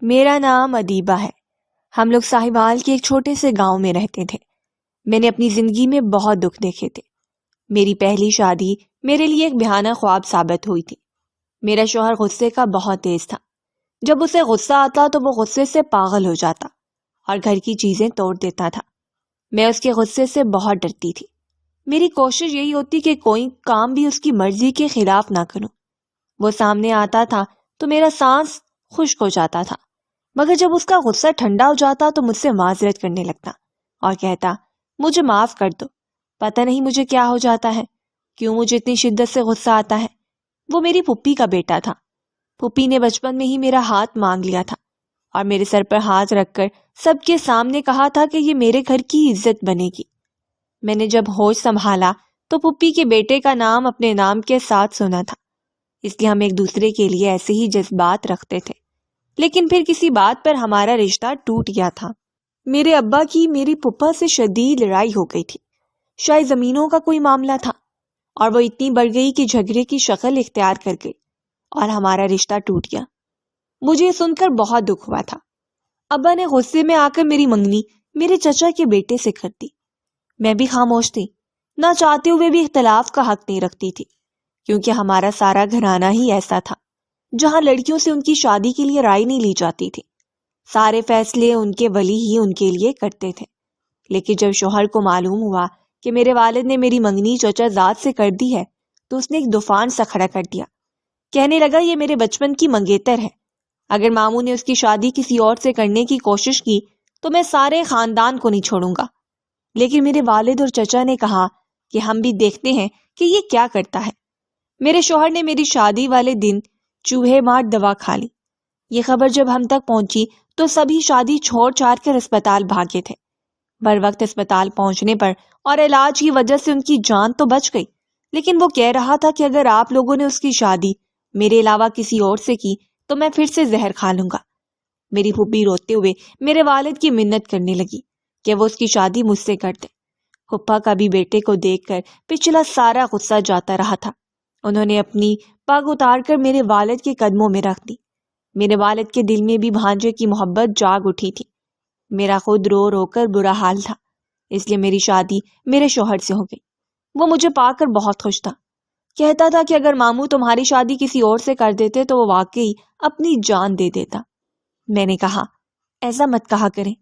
میرا نام ادیبہ ہے۔ ہم لوگ ساہیوال کے ایک چھوٹے سے گاؤں میں رہتے تھے۔ میں نے اپنی زندگی میں بہت دکھ دیکھے تھے۔ میری پہلی شادی میرے لیے ایک بھیانک خواب ثابت ہوئی تھی۔ میرا شوہر غصے کا بہت تیز تھا۔ جب اسے غصہ آتا تو وہ غصے سے پاگل ہو جاتا اور گھر کی چیزیں توڑ دیتا تھا۔ میں اس کے غصے سے بہت ڈرتی تھی۔ میری کوشش یہی ہوتی کہ کوئی کام بھی اس کی مرضی کے خلاف نہ کروں۔ وہ سامنے آتا تھا تو میرا سانس خشک ہو جاتا تھا، مگر جب اس کا غصہ ٹھنڈا ہو جاتا تو مجھ سے معذرت کرنے لگتا اور کہتا مجھے معاف کر دو۔ پتہ نہیں مجھے کیا ہو جاتا ہے، کیوں مجھے اتنی شدت سے غصہ آتا ہے۔ وہ میری پھپھی کا بیٹا تھا۔ پھپھی نے بچپن میں ہی میرا ہاتھ مانگ لیا تھا اور میرے سر پر ہاتھ رکھ کر سب کے سامنے کہا تھا کہ یہ میرے گھر کی عزت بنے گی۔ میں نے جب ہوش سنبھالا تو پھپھی کے بیٹے کا نام اپنے نام کے ساتھ سنا تھا، اس لیے ہم ایک دوسرے کے لیے ایسے ہی جذبات رکھتے تھے۔ لیکن پھر کسی بات پر ہمارا رشتہ ٹوٹ گیا تھا۔ میرے ابا کی میری پھپھا سے شدید لڑائی ہو گئی تھی۔ شاید زمینوں کا کوئی معاملہ تھا اور وہ اتنی بڑھ گئی کہ جھگڑے کی شکل اختیار کر گئی اور ہمارا رشتہ ٹوٹ گیا۔ مجھے یہ سن کر بہت دکھ ہوا تھا۔ ابا نے غصے میں آ کر میری منگنی میرے چچا کے بیٹے سے کر دی۔ میں بھی خاموش تھی، نہ چاہتے ہوئے بھی اختلاف کا حق نہیں رکھتی تھی، کیونکہ ہمارا سارا گھرانہ ہی ایسا تھا جہاں لڑکیوں سے ان کی شادی کے لیے رائے نہیں لی جاتی تھی۔ سارے فیصلے ان کے ولی ہی ان کے لیے کرتے تھے۔ لیکن جب شوہر کو معلوم ہوا کہ میرے والد نے میری منگنی چچا زاد سے کر دی ہے تو اس نے ایک طوفان سا کھڑا کر دیا۔ کہنے لگا یہ میرے بچپن کی منگیتر ہے، اگر ماموں نے اس کی شادی کسی اور سے کرنے کی کوشش کی تو میں سارے خاندان کو نہیں چھوڑوں گا۔ لیکن میرے والد اور چچا نے کہا کہ ہم بھی دیکھتے ہیں کہ یہ کیا کرتا ہے۔ میرے شوہر نے میری شادی والے دن چوہے مار دوا کھا لی۔ یہ خبر جب ہم تک پہنچی تو سبھی شادی چھوڑ چھاڑ کر اسپتال بھاگے تھے۔ بر وقت اسپتال پہنچنے پر اور علاج کی وجہ سے ان کی جان تو بچ گئی، لیکن وہ کہہ رہا تھا کہ اگر آپ لوگوں نے اس کی شادی میرے علاوہ کسی اور سے کی تو میں پھر سے زہر کھا لوں گا۔ میری پھوپھی روتے ہوئے میرے والد کی منت کرنے لگی کہ وہ اس کی شادی مجھ سے کر دے۔ پھپھا کا بھی بیٹے کو دیکھ کر پچھلا سارا غصہ جاتا رہا تھا۔ انہوں نے اپنی پگ اتار کر میرے والد کے قدموں میں رکھ دی۔ میرے والد کے دل میں بھی بھانجے کی محبت جاگ اٹھی تھی۔ میرا خود رو رو کر برا حال تھا، اس لیے میری شادی میرے شوہر سے ہو گئی۔ وہ مجھے پا کر بہت خوش تھا، کہتا تھا کہ اگر ماموں تمہاری شادی کسی اور سے کر دیتے تو وہ واقعی اپنی جان دے دیتا۔ میں نے کہا ایسا مت کہا کریں،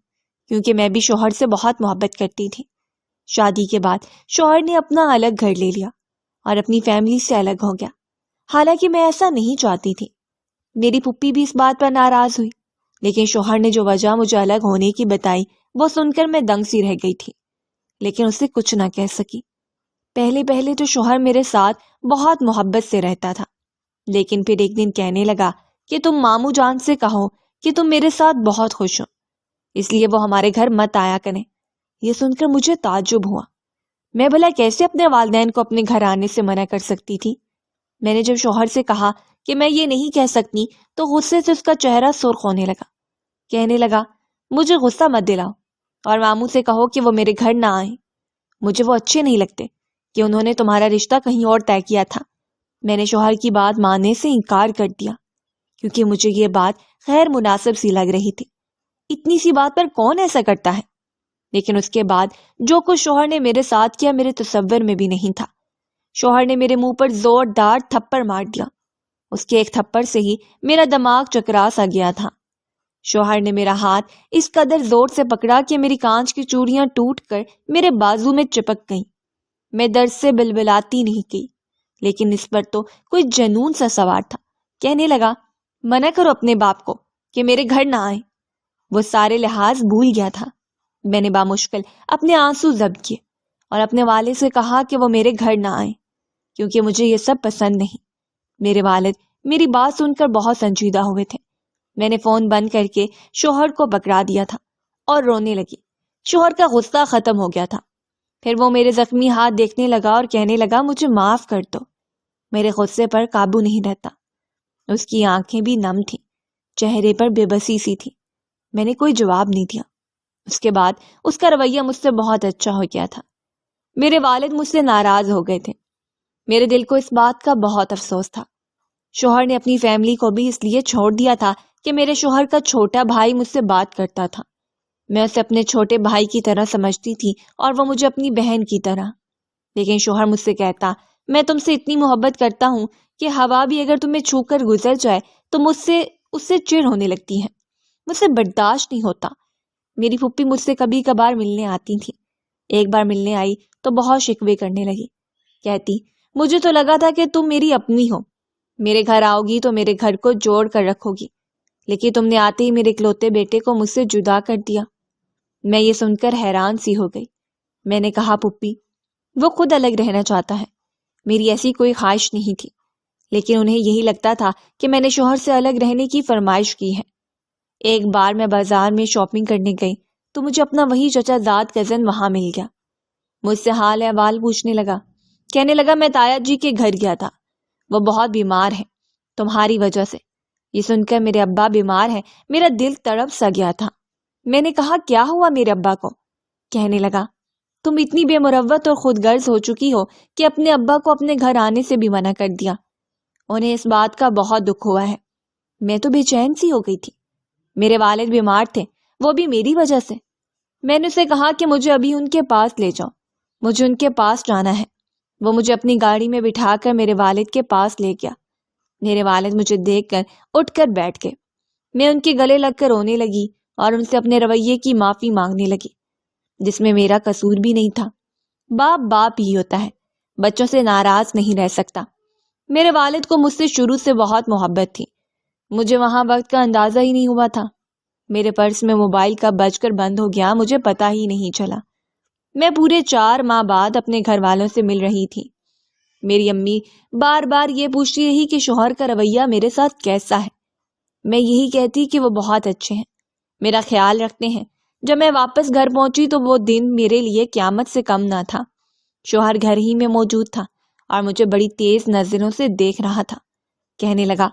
کیونکہ میں بھی شوہر سے بہت محبت کرتی تھی۔ شادی کے بعد شوہر نے اپنا الگ گھر لے لیا اور اپنی فیملی سے الگ ہو گیا، حالانکہ میں ایسا نہیں چاہتی تھی۔ میری پھپھی بھی اس بات پر ناراض ہوئی، لیکن شوہر نے جو وجہ مجھے الگ ہونے کی بتائی وہ سن کر میں دنگ سی رہ گئی تھی، لیکن اسے کچھ نہ کہہ سکی۔ پہلے تو شوہر میرے ساتھ بہت محبت سے رہتا تھا، لیکن پھر ایک دن کہنے لگا کہ تم ماموں جان سے کہو کہ تم میرے ساتھ بہت خوش ہو، اس لیے وہ ہمارے گھر مت آیا کریں۔ یہ سن کر مجھے تعجب ہوا۔ میں بھلا کیسے اپنے والدین کو اپنے گھر آنے سے منع کر سکتی تھی؟ میں نے جب شوہر سے کہا کہ میں یہ نہیں کہہ سکتی تو غصے سے اس کا چہرہ سرخ ہونے لگا۔ کہنے لگا مجھے غصہ مت دلاؤ اور ماموں سے کہو کہ وہ میرے گھر نہ آئیں، مجھے وہ اچھے نہیں لگتے کہ انہوں نے تمہارا رشتہ کہیں اور طے کیا تھا۔ میں نے شوہر کی بات ماننے سے انکار کر دیا، کیونکہ مجھے یہ بات غیر مناسب سی لگ رہی تھی۔ اتنی سی بات پر کون ایسا کرتا ہے؟ لیکن اس کے بعد جو کچھ شوہر نے میرے ساتھ کیا میرے تصور میں بھی نہیں تھا۔ شوہر نے میرے منہ پر زوردار تھپڑ مار دیا۔ اس کے ایک تھپڑ سے ہی میرا دماغ چکرا سا گیا تھا۔ شوہر نے میرا ہاتھ اس قدر زور سے پکڑا کہ میری کانچ کی چوڑیاں ٹوٹ کر میرے بازو میں چپک گئیں۔ میں درد سے بلبلاتی نہیں گئی، لیکن اس پر تو کوئی جنون سا سوار تھا۔ کہنے لگا منع کرو اپنے باپ کو کہ میرے گھر نہ آئے۔ وہ سارے لحاظ بھول گیا تھا۔ میں نے بامشکل اپنے آنسو ضبط کیے اور اپنے والد سے کہا کہ وہ میرے گھر نہ آئیں، کیونکہ مجھے یہ سب پسند نہیں۔ میرے والد میری بات سن کر بہت سنجیدہ ہوئے تھے۔ میں نے فون بند کر کے شوہر کو پکڑا دیا تھا اور رونے لگی۔ شوہر کا غصہ ختم ہو گیا تھا۔ پھر وہ میرے زخمی ہاتھ دیکھنے لگا اور کہنے لگا مجھے معاف کر دو۔ میرے غصے پر قابو نہیں رہتا۔ اس کی آنکھیں بھی نم تھیں، چہرے پر بے بسی سی تھی۔ میں نے کوئی جواب نہیں دیا۔ اس کے بعد اس کا رویہ مجھ سے بہت اچھا ہو گیا تھا۔ میرے والد مجھ سے ناراض ہو گئے تھے۔ میرے دل کو اس بات کا بہت افسوس تھا۔ شوہر نے اپنی فیملی کو بھی اس لیے چھوڑ دیا تھا کہ میرے شوہر کا چھوٹا بھائی مجھ سے بات کرتا تھا۔ میں اسے اپنے چھوٹے بھائی کی طرح سمجھتی تھی اور وہ مجھے اپنی بہن کی طرح۔ لیکن شوہر مجھ سے کہتا، میں تم سے اتنی محبت کرتا ہوں کہ ہوا بھی اگر تمہیں چھو کر گزر جائے تو مجھ سے اس سے چڑ ہونے لگتی ہے، مجھ سے برداشت نہیں ہوتا۔ میری پھپھی مجھ سے کبھی کبھار ملنے آتی تھی۔ ایک بار ملنے آئی تو بہت شکوے کرنے لگی، کہتی مجھے تو لگا تھا کہ تم میری اپنی ہو، میرے گھر آؤ گی تو میرے گھر کو جوڑ کر رکھو گی، لیکن تم نے آتے ہی میرے اکلوتے بیٹے کو مجھ سے جدا کر دیا۔ میں یہ سن کر حیران سی ہو گئی۔ میں نے کہا پھپھی وہ خود الگ رہنا چاہتا ہے، میری ایسی کوئی خواہش نہیں تھی، لیکن انہیں یہی لگتا تھا کہ میں نے شوہر سے الگ رہنے کی فرمائش کی ہے۔ ایک بار میں بازار میں شاپنگ کرنے گئی تو مجھے اپنا وہی چچا زاد کزن وہاں مل گیا۔ مجھ سے حال احوال پوچھنے لگا، کہنے لگا میں تایا جی کے گھر گیا تھا، وہ بہت بیمار ہے تمہاری وجہ سے۔ یہ سن کر میرے ابا بیمار ہیں میرا دل تڑپ سا گیا تھا۔ میں نے کہا کیا ہوا میرے ابا کو؟ کہنے لگا تم اتنی بے مروت اور خود غرض ہو چکی ہو کہ اپنے ابا کو اپنے گھر آنے سے بھی منع کر دیا۔ انہیں اس بات کا بہت دکھ ہوا ہے۔ میں تو بے چین سی ہو گئی تھی۔ میرے والد بیمار تھے، وہ بھی میری وجہ سے۔ میں نے اسے کہا کہ مجھے ابھی ان کے پاس لے جاؤ، مجھے ان کے پاس جانا ہے۔ وہ مجھے اپنی گاڑی میں بٹھا کر میرے والد کے پاس لے گیا۔ میرے والد مجھے دیکھ کر اٹھ کر بیٹھ گئے۔ میں ان کے گلے لگ کر رونے لگی اور ان سے اپنے رویے کی معافی مانگنے لگی، جس میں میرا قصور بھی نہیں تھا۔ باپ باپ ہی ہوتا ہے، بچوں سے ناراض نہیں رہ سکتا۔ میرے والد کو مجھ سے شروع سے بہت محبت تھی۔ مجھے وہاں وقت کا اندازہ ہی نہیں ہوا تھا۔ میرے پرس میں موبائل کب بج کر بند ہو گیا مجھے پتا ہی نہیں چلا۔ میں پورے 4 ماہ بعد اپنے گھر والوں سے مل رہی تھی۔ میری امی بار بار یہ پوچھتی رہی کہ شوہر کا رویہ میرے ساتھ کیسا ہے۔ میں یہی کہتی کہ وہ بہت اچھے ہیں، میرا خیال رکھتے ہیں۔ جب میں واپس گھر پہنچی تو وہ دن میرے لیے قیامت سے کم نہ تھا۔ شوہر گھر ہی میں موجود تھا اور مجھے بڑی تیز نظروں سے دیکھ رہا تھا۔ کہنے لگا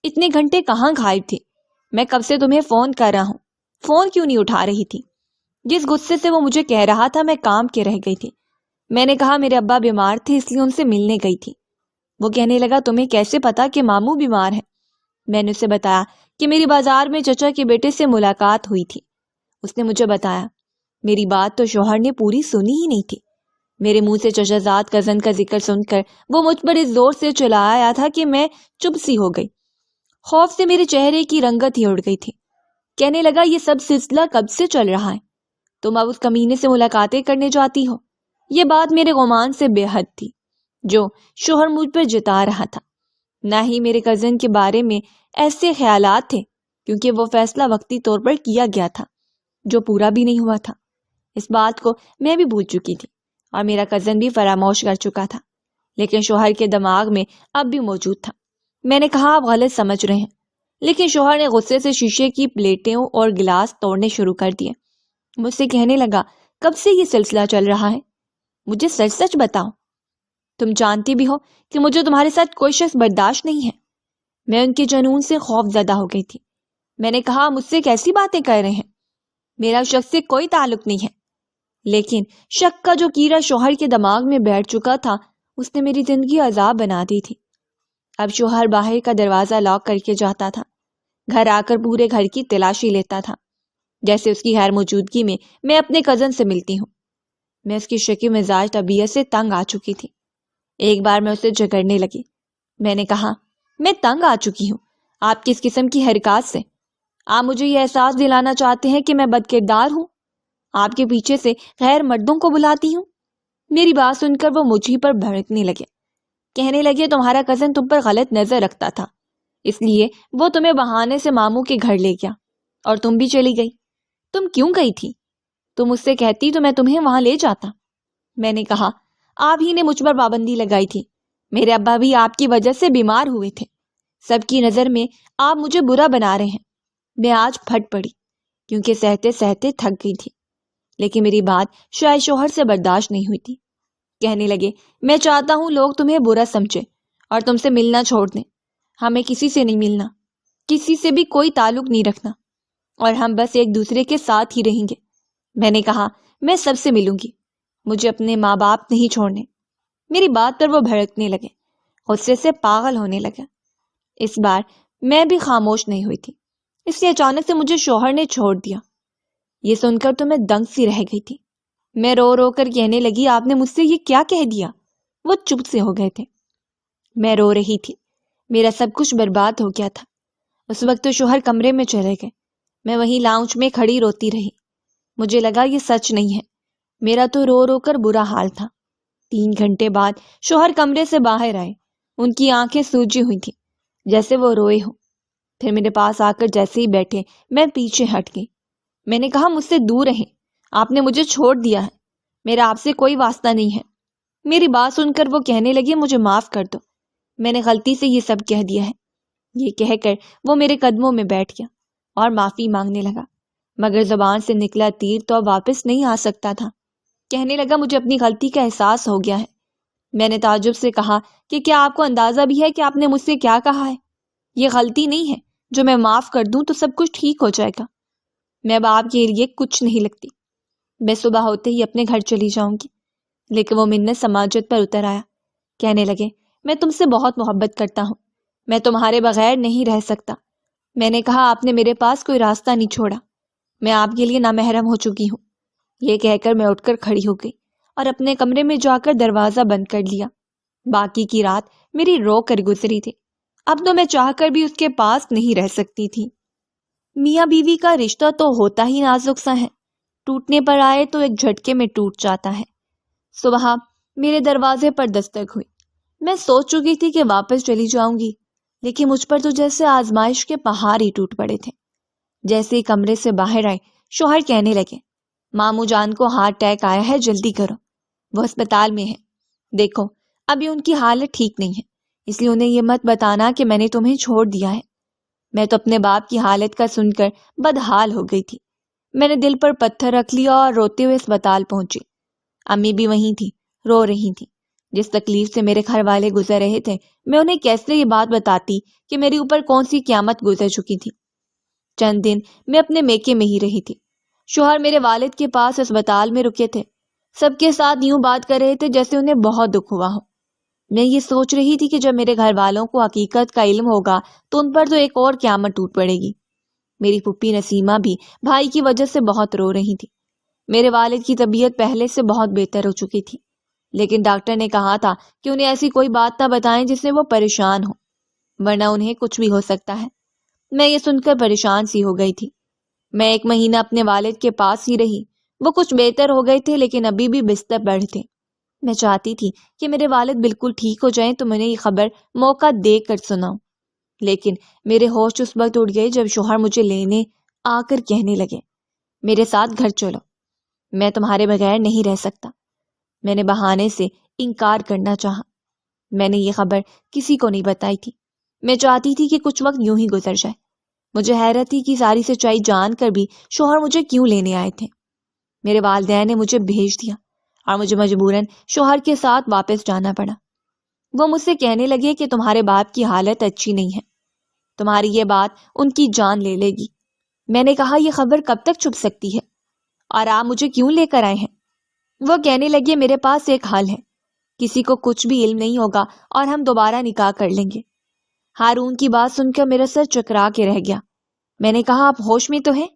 اتنے گھنٹے کہاں غائب تھی؟ میں کب سے تمہیں فون کر رہا ہوں، فون کیوں نہیں اٹھا رہی تھی؟ جس غصے سے وہ مجھے کہہ رہا تھا میں کام کے رہ گئی تھی۔ میں نے کہا میرے ابا بیمار تھے اس لیے ان سے ملنے گئی تھی۔ وہ کہنے لگا تمہیں کیسے پتا کہ ماموں بیمار ہے؟ میں نے اسے بتایا کہ میری بازار میں چچا کے بیٹے سے ملاقات ہوئی تھی۔ اس نے مجھے بتایا۔ میری بات تو شوہر نے پوری سنی ہی نہیں تھی۔ میرے منہ سے چچا زاد کزن کا ذکر سن کر وہ مجھ بڑے زور سے چلا آیا تھا کہ میں چپ سی ہو گئی۔ خوف سے میرے چہرے کی رنگت ہی اڑ گئی تھی۔ کہنے لگا یہ سب سلسلہ کب سے چل رہا ہے؟ تم اب اس کمینے سے ملاقاتیں کرنے جاتی ہو؟ یہ بات میرے گمان سے بے حد تھی جو شوہر مجھ پر جتا رہا تھا۔ نہ ہی میرے کزن کے بارے میں ایسے خیالات تھے، کیونکہ وہ فیصلہ وقتی طور پر کیا گیا تھا جو پورا بھی نہیں ہوا تھا۔ اس بات کو میں بھی بھول چکی تھی اور میرا کزن بھی فراموش کر چکا تھا، لیکن شوہر کے دماغ میں اب بھی موجود تھا۔ میں نے کہا آپ غلط سمجھ رہے ہیں، لیکن شوہر نے غصے سے شیشے کی پلیٹیں اور گلاس توڑنے شروع کر دیے۔ مجھ سے کہنے لگا کب سے یہ سلسلہ چل رہا ہے؟ مجھے سچ سچ بتاؤ، تم جانتی بھی ہو کہ مجھے تمہارے ساتھ کوئی شخص برداشت نہیں ہے۔ میں ان کے جنون سے خوف زدہ ہو گئی تھی۔ میں نے کہا مجھ سے کیسی باتیں کر رہے ہیں؟ میرا اس شخص سے کوئی تعلق نہیں ہے۔ لیکن شک کا جو کیڑا شوہر کے دماغ میں بیٹھ چکا تھا اس نے میری زندگی عذاب بنا دی تھی۔ اب شوہر باہر کا دروازہ لاک کر کے جاتا تھا، گھر آ کر پورے گھر کی تلاشی لیتا تھا، جیسے اس کی غیر موجودگی میں اپنے کزن سے ملتی ہوں۔ میں اس کی شکی مزاج طبیعت سے تنگ آ چکی تھی۔ ایک بار میں اسے جھگڑنے لگی۔ میں نے کہا میں تنگ آ چکی ہوں آپ کی اس قسم کی حرکات سے۔ آپ مجھے یہ احساس دلانا چاہتے ہیں کہ میں بد کردار ہوں، آپ کے پیچھے سے غیر مردوں کو بلاتی ہوں۔ میری بات سن کر وہ مجھ ہی پر بھڑکنے لگے، کہنے لگے تمہارا کزن تم پر غلط نظر رکھتا تھا، اس لیے وہ تمہیں بہانے سے ماموں کے گھر لے گیا اور تم بھی چلی گئی۔ تم کیوں گئی تھی؟ تم مجھ سے کہتی تو میں تمہیں وہاں لے جاتا۔ میں نے کہا آپ ہی نے مجھ پر پابندی لگائی تھی، میرے ابا بھی آپ کی وجہ سے بیمار ہوئے تھے، سب کی نظر میں آپ مجھے برا بنا رہے ہیں۔ میں آج پھٹ پڑی کیونکہ سہتے سہتے تھک گئی تھی، لیکن میری بات شاید شوہر سے برداشت نہیں ہوئی تھی۔ کہنے لگے میں چاہتا ہوں لوگ تمہیں برا سمجھے اور تم سے ملنا چھوڑ دیں۔ ہمیں کسی سے نہیں ملنا، کسی سے بھی کوئی تعلق نہیں رکھنا، اور ہم بس ایک دوسرے کے ساتھ ہی رہیں گے۔ میں نے کہا میں سب سے ملوں گی، مجھے اپنے ماں باپ نہیں چھوڑنے۔ میری بات پر وہ بھڑکنے لگے، غصے سے پاگل ہونے لگا۔ اس بار میں بھی خاموش نہیں ہوئی تھی۔ اس لیے اچانک سے مجھے شوہر نے چھوڑ دیا۔ یہ سن کر تو میں دنگ سی رہ گئی تھی۔ میں رو رو کر کہنے لگی، آپ نے مجھ سے یہ کیا کہہ دیا؟ وہ چپ سے ہو گئے تھے۔ میں رو رہی تھی، میرا سب کچھ برباد ہو گیا تھا۔ اس وقت تو شوہر کمرے میں چلے گئے، میں وہیں لاؤنج میں کھڑی روتی رہی۔ مجھے لگا یہ سچ نہیں ہے، میرا تو رو رو کر برا حال تھا۔ 3 گھنٹے بعد شوہر کمرے سے باہر آئے، ان کی آنکھیں سوجی ہوئی تھیں جیسے وہ روئے ہوں۔ پھر میرے پاس آ کر جیسے ہی بیٹھے میں پیچھے ہٹ گئی۔ میں نے کہا، مجھ سے دور رہیں، آپ نے مجھے چھوڑ دیا ہے، میرا آپ سے کوئی واسطہ نہیں ہے۔ میری بات سن کر وہ کہنے لگے، مجھے معاف کر دو، میں نے غلطی سے یہ سب کہہ دیا ہے۔ یہ کہہ کر وہ میرے قدموں میں بیٹھ گیا اور معافی مانگنے لگا، مگر زبان سے نکلا تیر تو اب واپس نہیں آ سکتا تھا۔ کہنے لگا، مجھے اپنی غلطی کا احساس ہو گیا ہے۔ میں نے تعجب سے کہا کہ کیا آپ کو اندازہ بھی ہے کہ آپ نے مجھ سے کیا کہا ہے؟ یہ غلطی نہیں ہے، جو میں معاف کر دوں تو سب کچھ ٹھیک ہو جائے گا۔ میں اب آپ کے لیے کچھ نہیں لگتی، میں صبح ہوتے ہی اپنے گھر چلی جاؤں گی۔ لیکن وہ منت سماجت پر اتر آیا، کہنے لگے، میں تم سے بہت محبت کرتا ہوں، میں تمہارے بغیر نہیں رہ سکتا۔ میں نے کہا، آپ نے میرے پاس کوئی راستہ نہیں چھوڑا، میں آپ کے لیے نامحرم ہو چکی ہوں۔ یہ کہہ کر میں اٹھ کر کھڑی ہو گئی اور اپنے کمرے میں جا کر دروازہ بند کر لیا۔ باقی کی رات میری رو کر گزری تھی، اب تو میں چاہ کر بھی اس کے پاس نہیں رہ سکتی تھی۔ میاں بیوی کا رشتہ تو ہوتا ہی نازک سا ہے، ٹوٹنے پر آئے تو ایک جھٹکے میں ٹوٹ جاتا ہے۔ صبح میرے دروازے پر دستک ہوئی، میں سوچ چکی تھی کہ واپس چلی جاؤں گی، لیکن مجھ پر تو جیسے آزمائش کے پہاڑ ہی ٹوٹ پڑے تھے۔ جیسے ہی کمرے سے باہر آئے، شوہر کہنے لگے، ماموں جان کو ہارٹ اٹیک آیا ہے، جلدی کرو، وہ اسپتال میں ہے۔ دیکھو ابھی ان کی حالت ٹھیک نہیں ہے، اس لیے انہیں یہ مت بتانا کہ میں نے تمہیں چھوڑ دیا ہے۔ میں تو اپنے باپ کی حالت کا سن کر بدحال ہو گئی تھی۔ میں نے دل پر پتھر رکھ لیا اور روتے ہوئے اسپتال پہنچی۔ امی بھی وہیں تھی، رو رہی تھی۔ جس تکلیف سے میرے گھر والے گزر رہے تھے، میں انہیں کیسے یہ بات بتاتی کہ میرے اوپر کون سی قیامت گزر چکی تھی۔ چند دن میں اپنے میکے میں ہی رہی تھی۔ شوہر میرے والد کے پاس اسپتال میں رکے تھے، سب کے ساتھ یوں بات کر رہے تھے جیسے انہیں بہت دکھ ہوا ہو۔ میں یہ سوچ رہی تھی کہ جب میرے گھر والوں کو حقیقت کا علم ہوگا تو ان پر تو ایک اور قیامت ٹوٹ پڑے گی۔ میری پھپھی نسیمہ بھی بھائی کی وجہ سے بہت رو رہی تھی۔ میرے والد کی طبیعت پہلے سے بہت بہتر ہو چکی تھی، لیکن ڈاکٹر نے کہا تھا کہ انہیں ایسی کوئی بات نہ بتائیں جس سے وہ پریشان ہو، ورنہ انہیں کچھ بھی ہو سکتا ہے۔ میں یہ سن کر پریشان سی ہو گئی تھی۔ میں 1 مہینہ اپنے والد کے پاس ہی رہی، وہ کچھ بہتر ہو گئے تھے لیکن ابھی بھی بستر پر تھے۔ میں چاہتی تھی کہ میرے والد بالکل ٹھیک ہو جائیں تو میں نے یہ خبر موقع دے کر سناؤں، لیکن میرے ہوش اس وقت اڑ گئے جب شوہر مجھے لینے آ کر کہنے لگے، میرے ساتھ گھر چلو، میں تمہارے بغیر نہیں رہ سکتا۔ میں نے بہانے سے انکار کرنا چاہا، میں نے یہ خبر کسی کو نہیں بتائی تھی۔ میں چاہتی تھی کہ کچھ وقت یوں ہی گزر جائے۔ مجھے حیرت تھی کہ ساری سچائی جان کر بھی شوہر مجھے کیوں لینے آئے تھے۔ میرے والدین نے مجھے بھیج دیا اور مجھے مجبوراً شوہر کے ساتھ واپس جانا پڑا۔ وہ مجھ سے کہنے لگے کہ تمہارے باپ کی حالت اچھی نہیں ہے، تمہاری یہ بات ان کی جان لے لے گی۔ میں نے کہا، یہ خبر کب تک چھپ سکتی ہے اور آپ مجھے کیوں لے کر آئے ہیں؟ وہ کہنے لگے، میرے پاس ایک حل ہے، کسی کو کچھ بھی علم نہیں ہوگا اور ہم دوبارہ نکاح کر لیں گے۔ ہارون کی بات سن کر میرا سر چکرا کے رہ گیا۔ میں نے کہا، آپ ہوش میں تو ہیں؟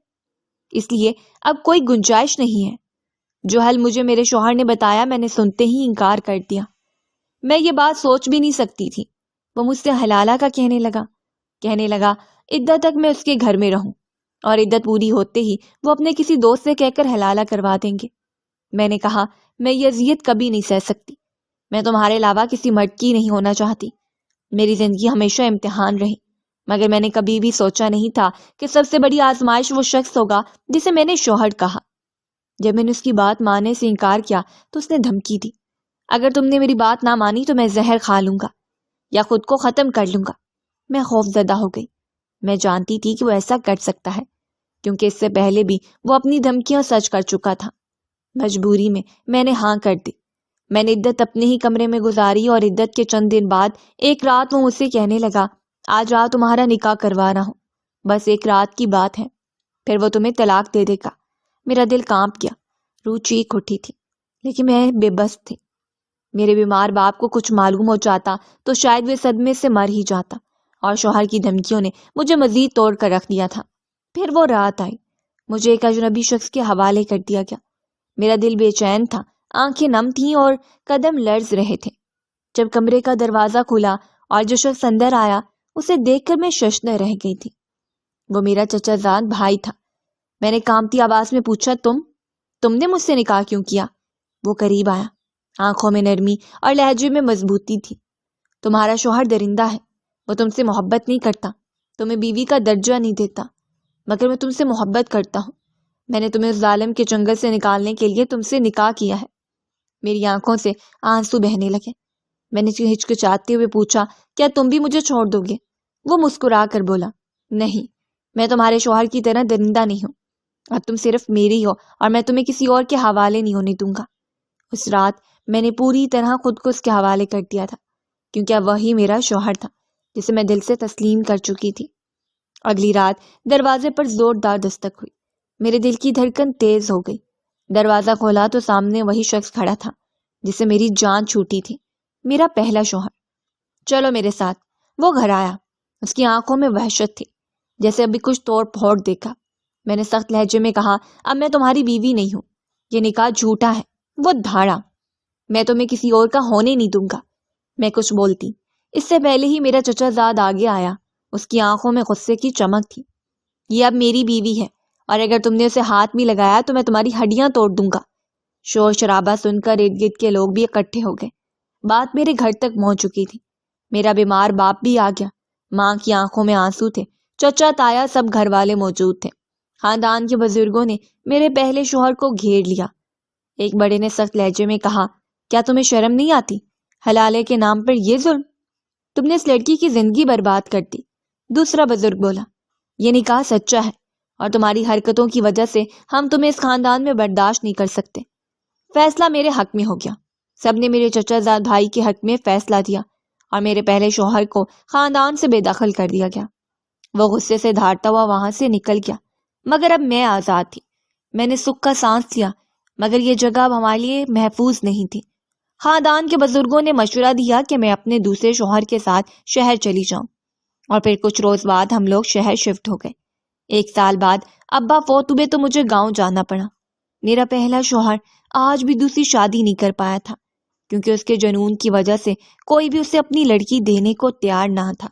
اس لیے اب کوئی گنجائش نہیں ہے۔ جو حل مجھے میرے شوہر نے بتایا میں نے سنتے ہی انکار کر دیا۔ میں یہ بات سوچ بھی نہیں سکتی تھی۔ وہ مجھ سے حلالہ کا کہنے لگا عدت تک میں اس کے گھر میں رہوں اور عدت پوری ہوتے ہی وہ اپنے کسی دوست سے کہہ کر حلالہ کروا دیں گے۔ میں نے کہا، میں یہ اذیت کبھی نہیں سہ سکتی، میں تمہارے علاوہ کسی مرد کی نہیں ہونا چاہتی۔ میری زندگی ہمیشہ امتحان رہی، مگر میں نے کبھی بھی سوچا نہیں تھا کہ سب سے بڑی آزمائش وہ شخص ہوگا جسے میں نے شوہر کہا۔ جب میں نے اس کی بات ماننے سے انکار کیا تو اس نے دھمکی دی، اگر تم نے میری بات نہ مانی تو میں زہر کھا لوں گا یا خود کو ختم کر لوں گا۔ میں خوف زدہ ہو گئی۔ میں جانتی تھی کہ وہ ایسا کر سکتا ہے کیونکہ اس سے پہلے بھی وہ اپنی دھمکیاں سچ کر چکا تھا۔ مجبوری میں نے ہاں کر دی۔ میں نے عدت اپنے ہی کمرے میں گزاری اور عدت کے چند دن بعد ایک رات وہ مجھ سے کہنے لگا، آج رات تمہارا نکاح کروا رہا ہوں، بس ایک رات کی بات ہے، پھر وہ تمہیں طلاق دے دے گا۔ میرا دل کانپ گیا، روح چیخ اٹھی تھی، لیکن میں بے بس تھی۔ میرے بیمار باپ کو کچھ معلوم ہو جاتا تو شاید وہ صدمے سے مر ہی جاتا، اور شوہر کی دھمکیوں نے مجھے مزید توڑ کر رکھ دیا تھا۔ پھر وہ رات آئی، مجھے ایک اجنبی شخص کے حوالے کر دیا گیا۔ میرا دل بے چین تھا، آنکھیں نم تھیں اور قدم لرز رہے تھے۔ جب کمرے کا دروازہ کھلا اور جو شخص اندر آیا اسے دیکھ کر میں ششدر رہ گئی تھی۔ وہ میرا چچا زاد بھائی تھا۔ میں نے کانپتی آواز میں پوچھا، تم نے مجھ سے نکاح کیوں کیا؟ وہ قریب آیا، آنکھوں میں نرمی اور لہجے میں مضبوطی تھی۔ تمہارا شوہر درندہ ہے، وہ تم سے محبت نہیں کرتا، تمہیں بیوی کا درجہ نہیں دیتا، مگر میں تم سے محبت کرتا ہوں۔ میں نے تمہیں اس ظالم کے جنگل سے نکالنے کے لیے تم سے نکاح کیا ہے۔ میری آنکھوں سے آنسو بہنے لگے۔ میں نے ہچکچاتے ہوئے پوچھا، کیا تم بھی مجھے چھوڑ دو گے؟ وہ مسکرا کر بولا، نہیں، میں تمہارے شوہر کی طرح درندہ نہیں ہوں، اب تم صرف میری ہو اور میں تمہیں کسی اور کے حوالے نہیں ہونے دوں گا۔ اس رات میں نے پوری طرح خود کو اس کے حوالے کر دیا تھا، کیونکہ اب وہی میرا شوہر تھا جسے میں دل سے تسلیم کر چکی تھی۔ اگلی رات دروازے پر زوردار دستک ہوئی۔ میرے دل کی دھڑکن تیز ہو گئی۔ دروازہ کھولا تو سامنے وہی شخص کھڑا تھا جسے میری جان چھوٹی تھی، میرا پہلا شوہر۔ چلو میرے ساتھ۔ وہ گھر آیا، اس کی آنکھوں میں وحشت تھی، جیسے ابھی کچھ توڑ پھوڑ دیکھا۔ میں نے سخت لہجے میں کہا، اب میں تمہاری بیوی نہیں ہوں، یہ نکاح جھوٹا ہے۔ وہ دھاڑا، میں تمہیں کسی اور کا ہونے نہیں دوں گا۔ میں کچھ بولتی اس سے پہلے ہی میرا چچا زاد آگے آیا، اس کی آنکھوں میں غصے کی چمک تھی۔ یہ اب میری بیوی ہے اور اگر تم نے اسے ہاتھ بھی لگایا تو میں تمہاری ہڈیاں توڑ دوں گا۔ شور شرابہ سن کر ارد گرد کے لوگ بھی اکٹھے ہو گئے۔ بات میرے گھر تک پہنچ چکی تھی۔ میرا بیمار باپ بھی آ گیا، ماں کی آنکھوں میں آنسو تھے، چچا تایا سب گھر والے موجود تھے۔ خاندان کے بزرگوں نے میرے پہلے شوہر کو گھیر لیا۔ ایک بڑے نے سخت لہجے میں کہا، کیا تمہیں شرم نہیں آتی؟ حلالے کے نام پر یہ ظلم، تم نے اس لڑکی کی زندگی برباد کر دی۔ دوسرا بزرگ بولا، یہ نکاح سچا ہے اور تمہاری حرکتوں کی وجہ سے ہم تمہیں اس خاندان میں برداشت نہیں کر سکتے۔ فیصلہ میرے حق میں ہو گیا۔ سب نے میرے چچا زاد بھائی کے حق میں فیصلہ دیا اور میرے پہلے شوہر کو خاندان سے بے دخل کر دیا گیا۔ وہ غصے سے دھاڑتا ہوا وہاں سے نکل گیا، مگر اب میں آزاد تھی۔ میں نے سکھ کا سانس لیا، مگر یہ جگہ اب ہمارے لیے محفوظ نہیں تھی۔ خاندان کے بزرگوں نے مشورہ دیا کہ میں اپنے دوسرے شوہر کے ساتھ شہر چلی جاؤں، اور پھر کچھ روز بعد ہم لوگ شہر شفٹ ہو گئے۔ 1 سال بعد ابا فوت ہوئے تو مجھے گاؤں جانا پڑا۔ میرا پہلا شوہر آج بھی دوسری شادی نہیں کر پایا تھا، کیونکہ اس کے جنون کی وجہ سے کوئی بھی اسے اپنی لڑکی دینے کو تیار نہ تھا۔